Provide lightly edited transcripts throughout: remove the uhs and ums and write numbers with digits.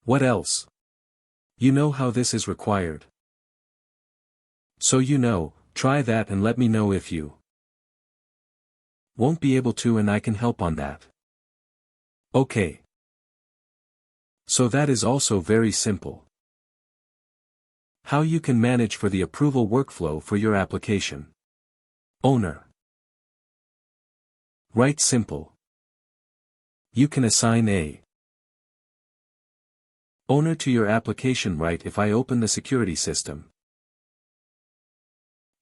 What else? You know how this is required. So try that and let me know if you won't be able to, and I can help on that. Okay. So that is also very simple. How you can manage for the approval workflow for your application. Owner. Right, simple. You can assign a owner to your application. Right, if I open the security system,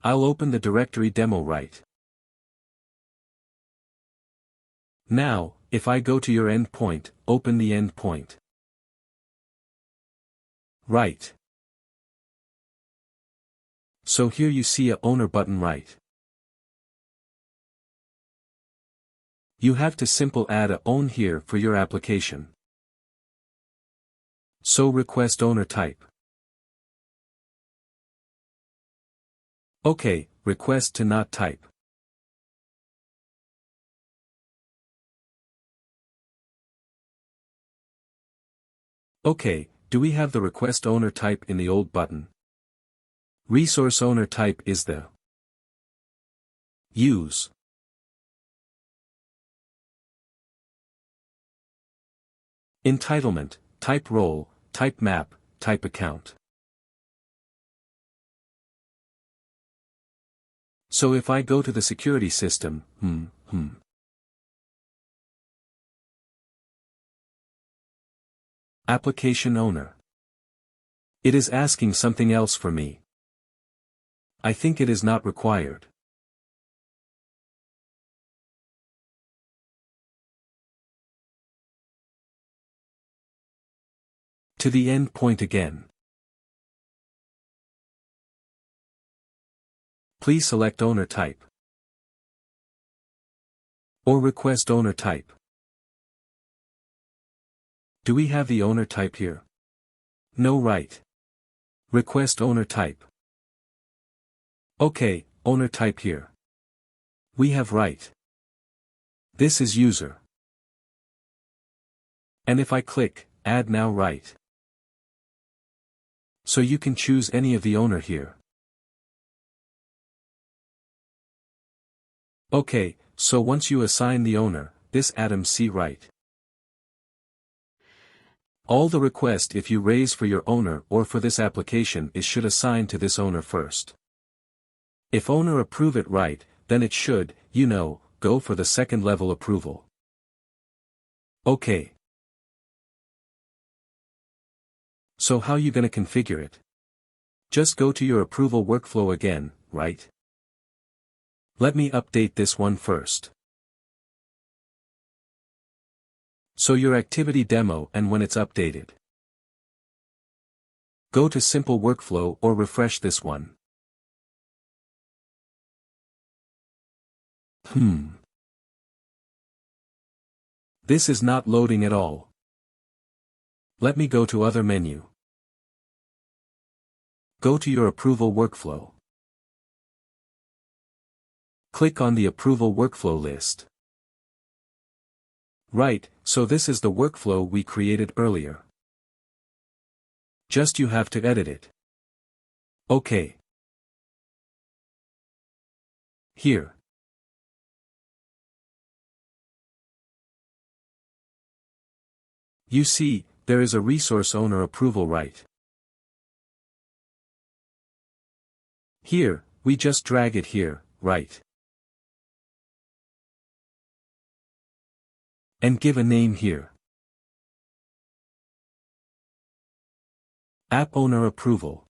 I'll open the directory demo. Right. Now, if I go to your endpoint, open the endpoint. Right. So here you see a owner button. Right. You have to simple add a own here for your application. So request owner type. Okay, request to not type. Okay, do we have the request owner type in the old button? Resource owner type is the use. Entitlement, type role, type map, type account. So if I go to the security system, application owner. It is asking something else for me. I think it is not required. To the endpoint again. Please select owner type. Or request owner type. Do we have the owner type here? No, right. Request owner type. Okay, owner type here. We have right. This is user. And if I click, add now, right. So you can choose any of the owner here. Okay, so once you assign the owner, this Adam C. right. All the request if you raise for your owner or for this application is should assign to this owner first. If owner approve it right, then it should, go for the second level approval. Okay. So how you gonna configure it? Just go to your approval workflow again, right? Let me update this one first. So your activity demo, and when it's updated, go to simple workflow or refresh this one. This is not loading at all. Let me go to other menu. Go to your approval workflow. Click on the approval workflow list. Right, so this is the workflow we created earlier. Just you have to edit it. Okay. Here. You see, there is a resource owner approval right. Here, we just drag it here, right. And give a name here. App owner approval.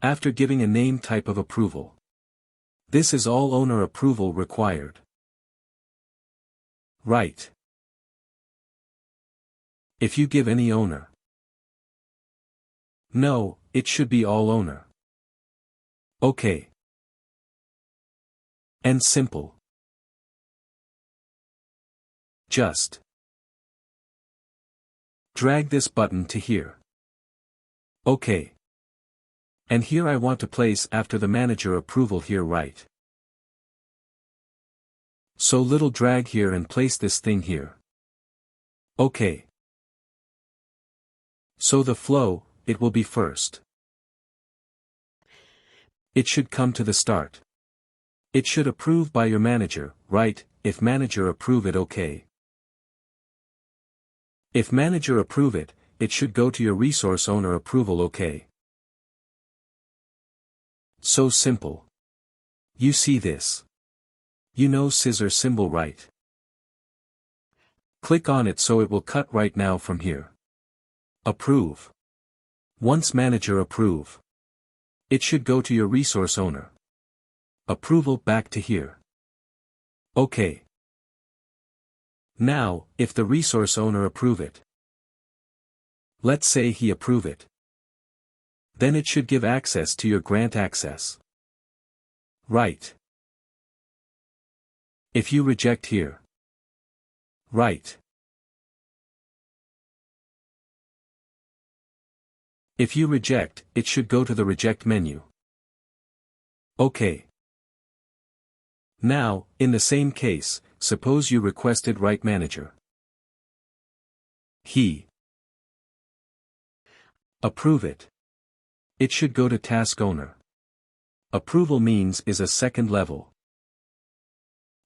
After giving a name, type of approval. This is all owner approval required. Right. If you give any owner. No, it should be all owner. Okay. And simple. Just drag this button to here. Okay. And here I want to place after the manager approval here, right. So little drag here and place this thing here. OK. So the flow, it will be first. It should come to the start. It should approve by your manager, right? If manager approve it, OK. If manager approve it, it should go to your resource owner approval, OK. So simple. You see this. You know scissor symbol, right? Click on it so it will cut right now from here. Approve. Once manager approve, it should go to your resource owner. Approval back to here. OK. Now, if the resource owner approve it. Let's say he approve it. Then it should give access to your grant access. Right. If you reject here. Right. If you reject, it should go to the reject menu. OK. Now, in the same case, suppose you requested right manager. He approve it. It should go to task owner. Approval means is a second level.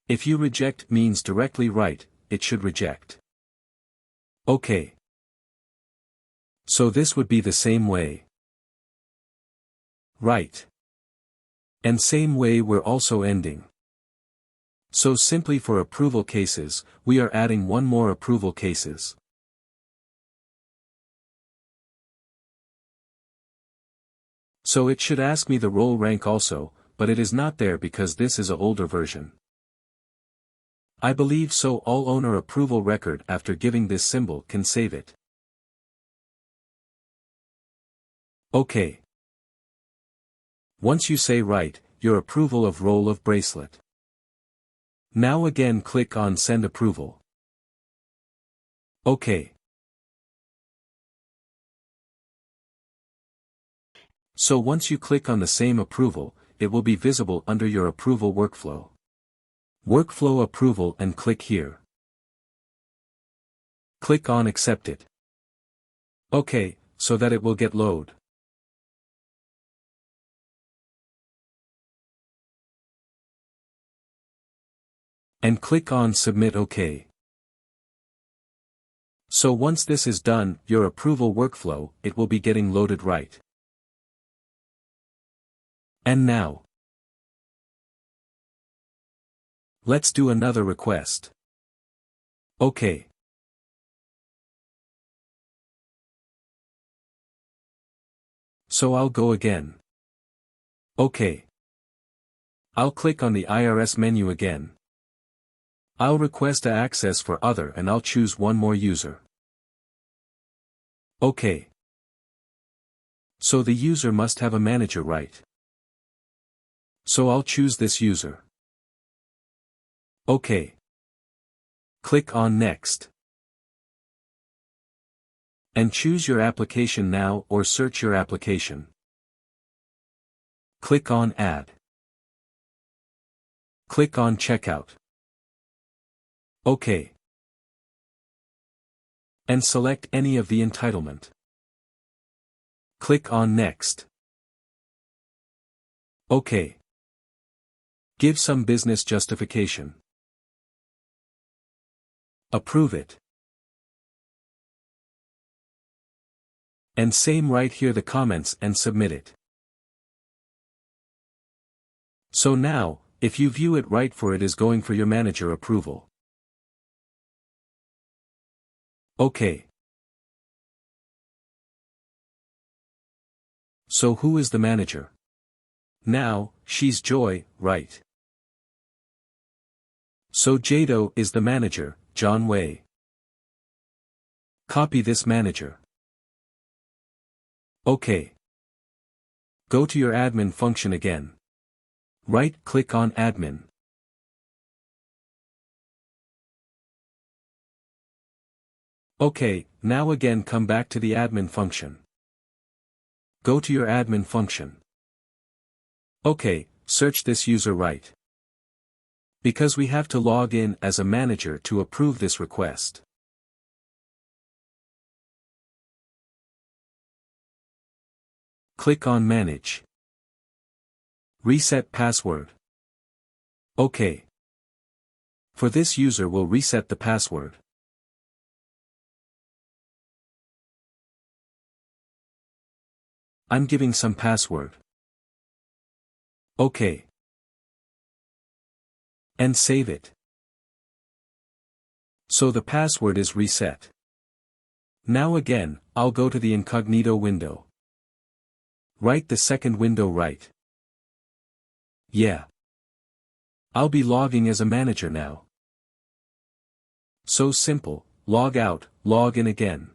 If you reject means directly right, it should reject. OK. So this would be the same way. Right. And same way we're also ending. So simply for approval cases, we are adding one more approval cases. So it should ask me the role rank also, but it is not there because this is an older version. I believe so all owner approval record after giving this symbol can save it. OK. Once you say right, your approval of role of bracelet. Now again click on send approval. OK. So once you click on the same approval, it will be visible under your approval workflow. Workflow approval and click here. Click on accept it. OK, so that it will get load. And click on submit OK. So once this is done, your approval workflow, it will be getting loaded right. And now, let's do another request. OK. So I'll go again. OK. I'll click on the IRS menu again. I'll request access for other and I'll choose one more user. OK. So the user must have a manager, right? So I'll choose this user. OK. Click on next. And choose your application now or search your application. Click on add. Click on checkout. OK. And select any of the entitlement. Click on next. OK. Give some business justification. Approve it. And same right here the comments and submit it. So now, if you view it right for it is going for your manager approval. OK. So who is the manager? Now, she's Joy, right? So Jado is the manager, John Way. Copy this manager. OK. Go to your admin function again. Right-click on admin. OK, now again come back to the admin function. Go to your admin function. OK, search this user right. Because we have to log in as a manager to approve this request. Click on Manage. Reset password. OK. For this user will reset the password. I'm giving some password. OK. And save it. So the password is reset. Now again, I'll go to the incognito window. Right the second window right. Yeah. I'll be logging as a manager now. So simple, log out, log in again.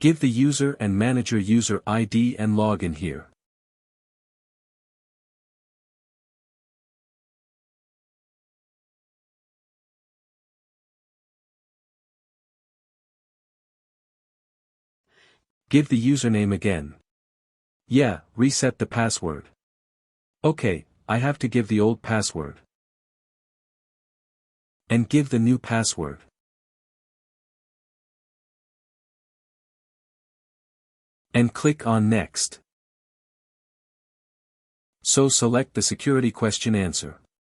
Give the user and manager user ID and log in here. Give the username again. Yeah, reset the password. Okay, I have to give the old password. And give the new password. And click on Next. So select the security question answer.